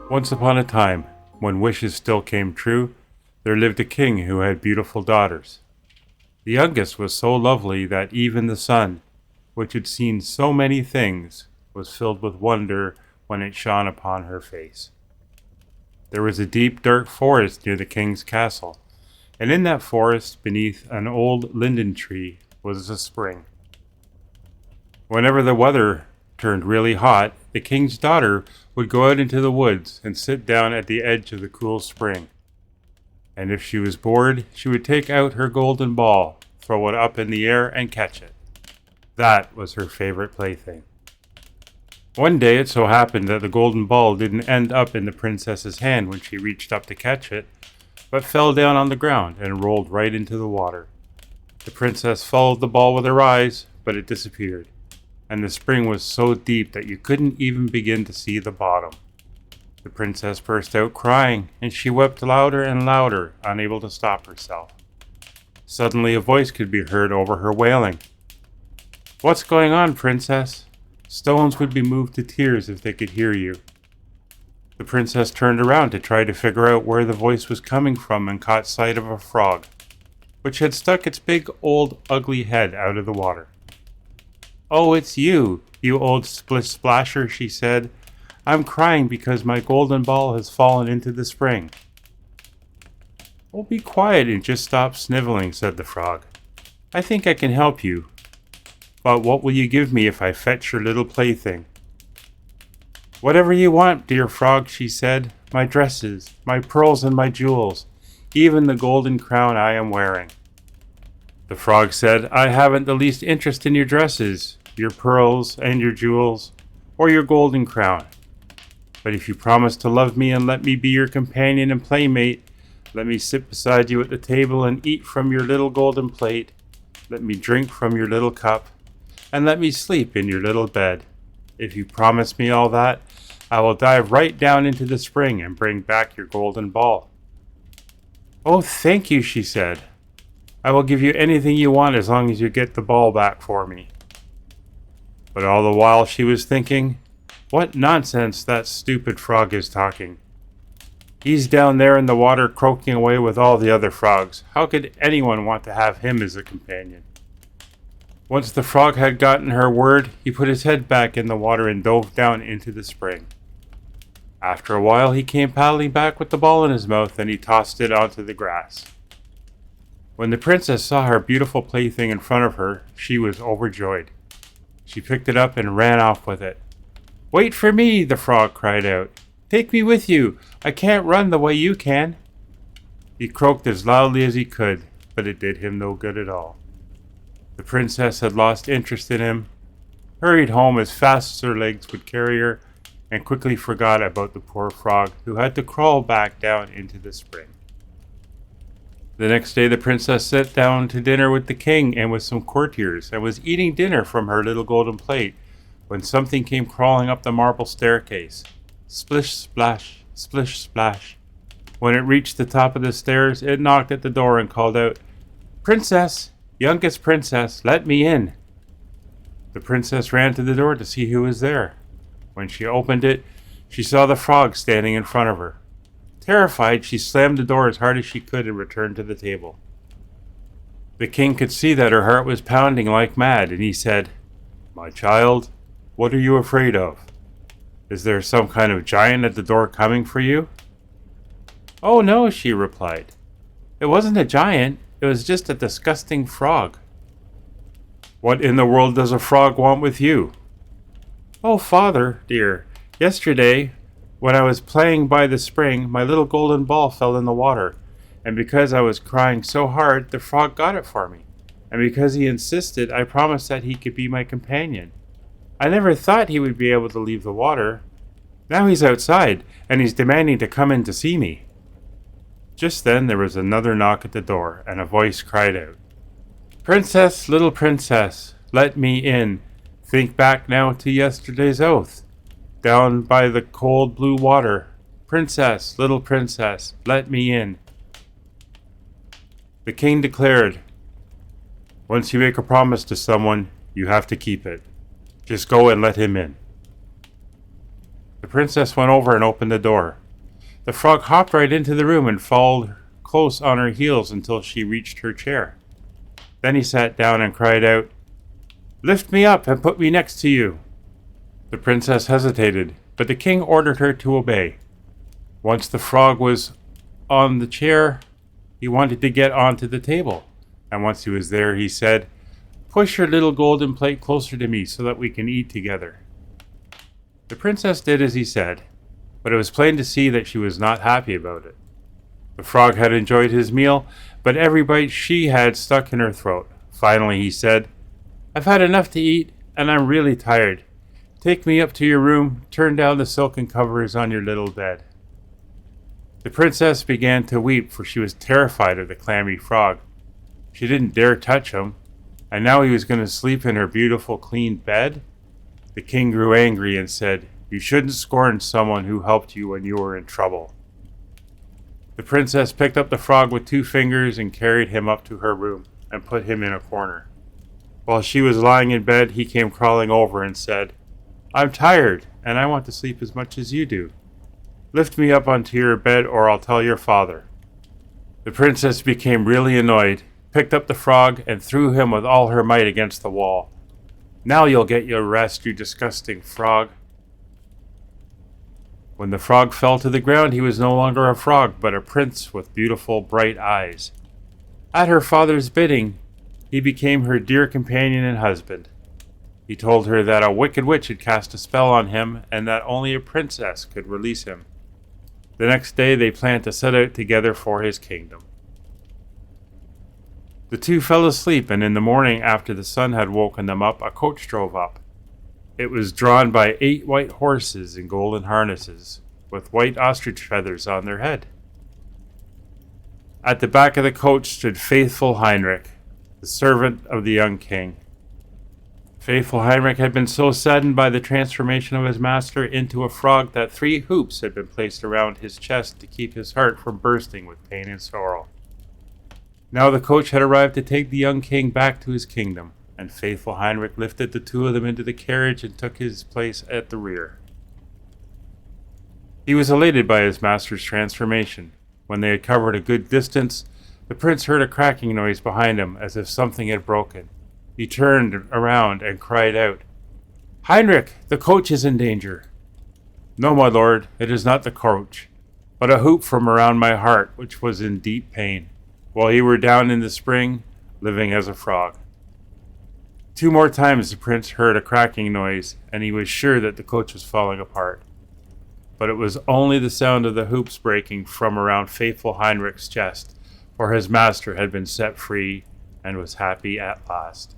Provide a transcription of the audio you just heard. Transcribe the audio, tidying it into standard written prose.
Once upon a time, when wishes still came true, there lived a king who had beautiful daughters. The youngest was so lovely that even the sun, which had seen so many things, was filled with wonder when it shone upon her face. There was a deep, dark forest near the king's castle, and in that forest, beneath an old linden tree, was a spring. Whenever the weather turned really hot, the king's daughter would go out into the woods and sit down at the edge of the cool spring. And if she was bored, she would take out her golden ball, throw it up in the air, and catch it. That was her favorite plaything. One day it so happened that the golden ball didn't end up in the princess's hand when she reached up to catch it, but fell down on the ground and rolled right into the water. The princess followed the ball with her eyes, but it disappeared, and the spring was so deep that you couldn't even begin to see the bottom. The princess burst out crying, and she wept louder and louder, unable to stop herself. Suddenly a voice could be heard over her wailing. "What's going on, princess? Stones would be moved to tears if they could hear you." The princess turned around to try to figure out where the voice was coming from and caught sight of a frog, which had stuck its big, old, ugly head out of the water. "Oh, it's you, you old splish-splasher," she said. "I'm crying because my golden ball has fallen into the spring." "Oh, be quiet and just stop sniveling," said the frog. "I think I can help you. But what will you give me if I fetch your little plaything?" "Whatever you want, dear frog," she said. "My dresses, my pearls and my jewels, even the golden crown I am wearing." The frog said, "I haven't the least interest in your dresses, your pearls and your jewels, or your golden crown. But if you promise to love me and let me be your companion and playmate, let me sit beside you at the table and eat from your little golden plate, let me drink from your little cup, and let me sleep in your little bed. If you promise me all that, I will dive right down into the spring and bring back your golden ball." "Oh, thank you," she said. "I will give you anything you want as long as you get the ball back for me." But all the while she was thinking, what nonsense that stupid frog is talking. He's down there in the water croaking away with all the other frogs. How could anyone want to have him as a companion? Once the frog had gotten her word, he put his head back in the water and dove down into the spring. After a while he came paddling back with the ball in his mouth, and he tossed it onto the grass. When the princess saw her beautiful plaything in front of her, she was overjoyed. She picked it up and ran off with it. "Wait for me," the frog cried out. "Take me with you. I can't run the way you can." He croaked as loudly as he could, but it did him no good at all. The princess had lost interest in him, hurried home as fast as her legs would carry her, and quickly forgot about the poor frog who had to crawl back down into the spring. The next day the princess sat down to dinner with the king and with some courtiers, and was eating dinner from her little golden plate, when something came crawling up the marble staircase. Splish splash, splish splash. When it reached the top of the stairs, it knocked at the door and called out, "Princess, youngest princess, let me in." The princess ran to the door to see who was there. When she opened it, she saw the frog standing in front of her. Terrified, she slammed the door as hard as she could and returned to the table. The king could see that her heart was pounding like mad, and he said, "My child, what are you afraid of? Is there some kind of giant at the door coming for you?" "Oh no," she replied. "It wasn't a giant, it was just a disgusting frog." "What in the world does a frog want with you?" "Oh, father, dear, yesterday, when I was playing by the spring, my little golden ball fell in the water, and because I was crying so hard, the frog got it for me, and because he insisted, I promised that he could be my companion. I never thought he would be able to leave the water. Now he's outside, and he's demanding to come in to see me." Just then there was another knock at the door, and a voice cried out, "Princess, little princess, let me in. Think back now to yesterday's oath. Down by the cold blue water. Princess, little princess, let me in." The king declared, "Once you make a promise to someone, you have to keep it. Just go and let him in." The princess went over and opened the door. The frog hopped right into the room and followed close on her heels until she reached her chair. Then he sat down and cried out, "Lift me up and put me next to you." The princess hesitated, but the king ordered her to obey. Once the frog was on the chair, he wanted to get onto the table, and once he was there, he said, "Push your little golden plate closer to me so that we can eat together." The princess did as he said, but it was plain to see that she was not happy about it. The frog had enjoyed his meal, but every bite she had stuck in her throat. Finally, he said, "I've had enough to eat, and I'm really tired. Take me up to your room, turn down the silken covers on your little bed." The princess began to weep, for she was terrified of the clammy frog. She didn't dare touch him, and now he was going to sleep in her beautiful, clean bed? The king grew angry and said, "You shouldn't scorn someone who helped you when you were in trouble." The princess picked up the frog with 2 fingers and carried him up to her room and put him in a corner. While she was lying in bed, he came crawling over and said, "I'm tired, and I want to sleep as much as you do. Lift me up onto your bed or I'll tell your father." The princess became really annoyed, picked up the frog, and threw him with all her might against the wall. "Now you'll get your rest, you disgusting frog." When the frog fell to the ground, he was no longer a frog, but a prince with beautiful, bright eyes. At her father's bidding, he became her dear companion and husband. He told her that a wicked witch had cast a spell on him and that only a princess could release him. The next day, they planned to set out together for his kingdom. The 2 fell asleep, and in the morning, after the sun had woken them up, a coach drove up. It was drawn by 8 white horses in golden harnesses, with white ostrich feathers on their head. At the back of the coach stood faithful Heinrich, the servant of the young king. Faithful Heinrich had been so saddened by the transformation of his master into a frog that 3 hoops had been placed around his chest to keep his heart from bursting with pain and sorrow. Now the coach had arrived to take the young king back to his kingdom, and faithful Heinrich lifted the 2 of them into the carriage and took his place at the rear. He was elated by his master's transformation. When they had covered a good distance, the prince heard a cracking noise behind him, as if something had broken. He turned around and cried out, "Heinrich, the coach is in danger." "No, my lord, it is not the coach, but a hoop from around my heart, which was in deep pain, while you were down in the spring, living as a frog." 2 more times the prince heard a cracking noise, and he was sure that the coach was falling apart. But it was only the sound of the hoops breaking from around faithful Heinrich's chest, for his master had been set free and was happy at last.